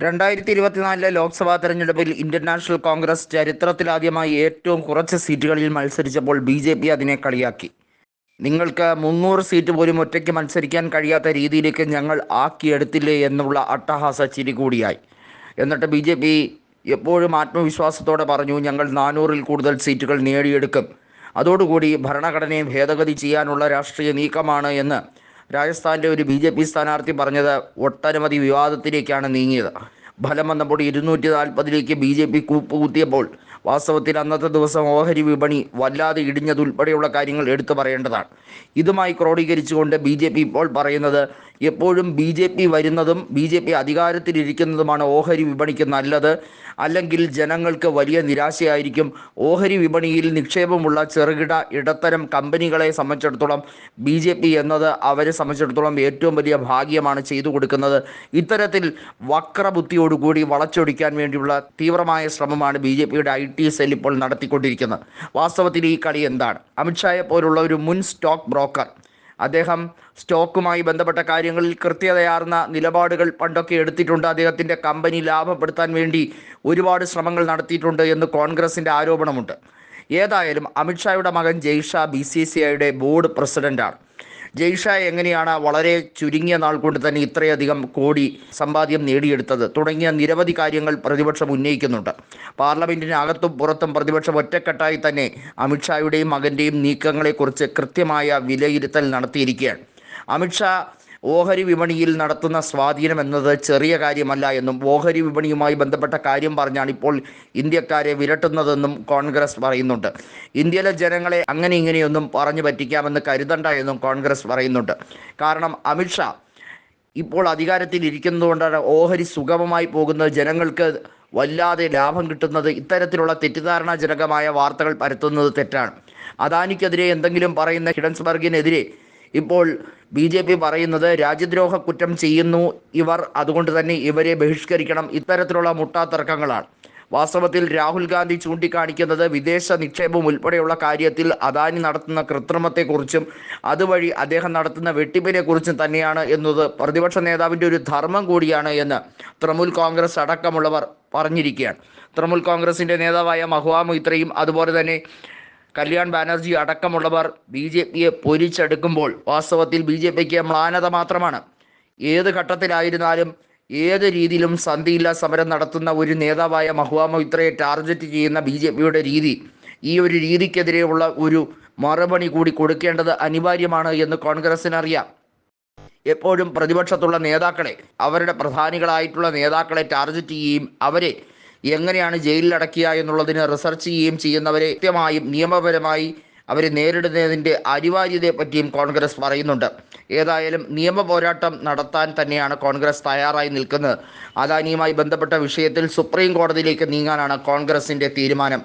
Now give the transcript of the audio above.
2024 ലോക്സഭാ തെരഞ്ഞെടുപ്പിൽ Indian national Congress ചരിത്രത്തിലാദ്യമായി ഏറ്റവും കുറച്ച് സീറ്റുകളിൽ മത്സരിച്ചപ്പോൾ ബി.ജെ.പി അതിനെ കളിയാക്കി. നിങ്ങൾക്ക് 300 സീറ്റ് പോലും ഒറ്റയ്ക്ക് മത്സരിക്കാൻ കഴിയാത്ത രീതിയിലേക്ക് ഞങ്ങൾ ആക്കിയെടുത്തില്ലേ എന്നുള്ള അട്ടഹാസ ചിരി കൂടിയായി. എന്നിട്ട് ബി.ജെ.പി എപ്പോഴും ആത്മവിശ്വാസത്തോടെ പറഞ്ഞു, ഞങ്ങൾ 400-ൽ കൂടുതൽ സീറ്റുകൾ നേടിയെടുക്കും. അതോടുകൂടി ഭരണഘടനയെ ഭേദഗതി ചെയ്യാനുള്ള രാഷ്ട്രീയ നീക്കമാണ് എന്ന് രാജസ്ഥാനിലെ ഒരു ബി.ജെ.പി സ്ഥാനാർത്ഥി പറഞ്ഞത് ഒട്ടനവധി വിവാദത്തിലേക്കാണ് നീങ്ങിയത്. ഫലം വന്നപ്പോൾ 240-ലേക്ക് ബി.ജെ.പി കൂപ്പുകുത്തിയപ്പോൾ വാസ്തവത്തിൽ അന്നത്തെ ദിവസം ഓഹരി വിപണി വല്ലാതെ ഇടിഞ്ഞതുൾപ്പെടെയുള്ള കാര്യങ്ങൾ എടുത്തു പറയേണ്ടതാണ്. ഇതുമായി ക്രോഡീകരിച്ചുകൊണ്ട് ബി.ജെ.പി ഇപ്പോൾ പറയുന്നത്, എപ്പോഴും ബി.ജെ.പി വരുന്നതും ബി.ജെ.പി അധികാരത്തിലിരിക്കുന്നതുമാണ് ഓഹരി വിപണിക്ക് നല്ലത്, അല്ലെങ്കിൽ ജനങ്ങൾക്ക് വലിയ നിരാശയായിരിക്കും. ഓഹരി വിപണിയിൽ നിക്ഷേപമുള്ള ചെറുകിട ഇടത്തരം കമ്പനികളെ സംബന്ധിച്ചിടത്തോളം ബി.ജെ.പി എന്നത് അവരെ സംബന്ധിച്ചിടത്തോളം ഏറ്റവും വലിയ ഭാഗ്യമാണ് ചെയ്തു കൊടുക്കുന്നത്. ഇത്തരത്തിൽ വക്രബുദ്ധിയോടുകൂടി വളച്ചൊടിക്കാൻ വേണ്ടിയുള്ള തീവ്രമായ ശ്രമമാണ് ബി.ജെ.പിയുടെ ഐ.ടി സെൽ ഇപ്പോൾ നടത്തിക്കൊണ്ടിരിക്കുന്നത്. വാസ്തവത്തിൽ ഈ കളി എന്താണ്? അമിത്ഷായെ പോലുള്ള ഒരു മുൻ സ്റ്റോക്ക് ബ്രോക്കർ, അദ്ദേഹം സ്റ്റോക്കുമായി ബന്ധപ്പെട്ട കാര്യങ്ങളിൽ കൃത്യതയാർന്ന നിലപാടുകൾ പണ്ടൊക്കെ എടുത്തിട്ടുണ്ട്. അദ്ദേഹത്തിൻ്റെ കമ്പനി ലാഭപ്പെടുത്താൻ വേണ്ടി ഒരുപാട് ശ്രമങ്ങൾ നടത്തിയിട്ടുണ്ട് എന്ന് കോൺഗ്രസിൻ്റെ ആരോപണമുണ്ട്. ഏതായാലും അമിത്ഷായുടെ മകൻ ജയ്ഷാ ബി.സി.സി.ഐയുടെ ബോർഡ് പ്രസിഡൻ്റാണ്. ജയ്ഷാ എങ്ങനെയാണ് വളരെ ചുരുങ്ങിയ നാൾ കൊണ്ട് തന്നെ ഇത്രയധികം കോടി സമ്പാദ്യം നേടിയെടുത്തത് തുടങ്ങിയ നിരവധി കാര്യങ്ങൾ പ്രതിപക്ഷം ഉന്നയിക്കുന്നുണ്ട്. പാർലമെൻറ്റിനകത്തും പുറത്തും പ്രതിപക്ഷം ഒറ്റക്കെട്ടായി തന്നെ അമിത്ഷായുടെയും മകൻ്റെയും നീക്കങ്ങളെക്കുറിച്ച് കൃത്യമായ വിലയിരുത്തൽ നടത്തിയിരിക്കുകയാണ്. അമിത്ഷാ ഓഹരി വിപണിയിൽ നടത്തുന്ന സ്വാധീനം എന്നത് ചെറിയ കാര്യമല്ല എന്നും ഓഹരി വിപണിയുമായി ബന്ധപ്പെട്ട കാര്യം പറഞ്ഞാണ് ഇപ്പോൾ ഇന്ത്യക്കാരെ വിരട്ടുന്നതെന്നും കോൺഗ്രസ് പറയുന്നുണ്ട്. ഇന്ത്യയിലെ ജനങ്ങളെ അങ്ങനെ ഇങ്ങനെയൊന്നും പറഞ്ഞു പറ്റിക്കാമെന്ന് കരുതണ്ട എന്നും കോൺഗ്രസ് പറയുന്നുണ്ട്. കാരണം അമിത്ഷാ ഇപ്പോൾ അധികാരത്തിൽ ഇരിക്കുന്നതുകൊണ്ടാണ് ഓഹരി സുഗമമായി പോകുന്നത്, ജനങ്ങൾക്ക് വല്ലാതെ ലാഭം കിട്ടുന്നത്. ഇത്തരത്തിലുള്ള തെറ്റിദ്ധാരണാജനകമായ വാർത്തകൾ പരത്തുന്നത് തെറ്റാണ്. അദാനിക്കെതിരെ എന്തെങ്കിലും പറയുന്ന ഹിഡൻസ്ബർഗിനെതിരെ ഇപ്പോൾ ബി.ജെ.പി പറയുന്നത് രാജ്യദ്രോഹ കുറ്റം ചെയ്യുന്നു ഇവർ, അതുകൊണ്ട് തന്നെ ഇവരെ ബഹിഷ്കരിക്കണം. ഇത്തരത്തിലുള്ള മുട്ടാത്തർക്കങ്ങളാണ്. വാസ്തവത്തിൽ രാഹുൽ ഗാന്ധി ചൂണ്ടിക്കാണിക്കുന്നത് വിദേശ നിക്ഷേപം ഉൾപ്പെടെയുള്ള കാര്യത്തിൽ അദാനി നടത്തുന്ന കൃത്രിമത്തെക്കുറിച്ചും അതുവഴി അദ്ദേഹം നടത്തുന്ന വെട്ടിപ്പിനെക്കുറിച്ചും തന്നെയാണ് എന്നത് പ്രതിപക്ഷ നേതാവിൻ്റെ ഒരു ധർമ്മം കൂടിയാണ് എന്ന് തൃണമൂൽ കോൺഗ്രസ് അടക്കമുള്ളവർ പറഞ്ഞിരിക്കുകയാണ്. തൃണമൂൽ കോൺഗ്രസിൻ്റെ നേതാവായ മഹുവ മൊയ്ത്രയും അതുപോലെ തന്നെ കല്യാൺ ബാനർജി അടക്കമുള്ളവർ ബി.ജെ.പിയെ പൊരിച്ചെടുക്കുമ്പോൾ വാസ്തവത്തിൽ ബി.ജെ.പിക്ക് മ്ലാനത മാത്രമാണ്. ഏത് ഘട്ടത്തിലായിരുന്നാലും ഏത് രീതിയിലും സന്ധിയില്ലാ സമരം നടത്തുന്ന ഒരു നേതാവായ മഹുവ മൊയ്ത്രയെ ടാർഗറ്റ് ചെയ്യുന്ന ബി.ജെ.പിയുടെ രീതി, ഈ ഒരു രീതിക്കെതിരെയുള്ള ഒരു മറുപടി കൂടി കൊടുക്കേണ്ടത് അനിവാര്യമാണ് എന്ന് കോൺഗ്രസ്സിനറിയാം. എപ്പോഴും പ്രതിപക്ഷത്തുള്ള നേതാക്കളെ, അവരുടെ പ്രധാനികളായിട്ടുള്ള നേതാക്കളെ ടാർഗറ്റ് ചെയ്യുകയും അവരെ എങ്ങനെയാണ് ജയിലിലടക്കുക എന്നുള്ളതിന് റിസർച്ച് ചെയ്യുകയും ചെയ്യുന്നവരെ കൃത്യമായും നിയമപരമായി അവരെ നേരിടുന്നതിൻ്റെ അനിവാര്യതയെപ്പറ്റിയും കോൺഗ്രസ് പറയുന്നുണ്ട്. ഏതായാലും നിയമ പോരാട്ടം നടത്താൻ തന്നെയാണ് കോൺഗ്രസ് തയ്യാറായി നിൽക്കുന്നത്. അദാനിയുമായി ബന്ധപ്പെട്ട വിഷയത്തിൽ സുപ്രീം കോടതിയിലേക്ക് നീങ്ങാനാണ് കോൺഗ്രസിൻ്റെ തീരുമാനം.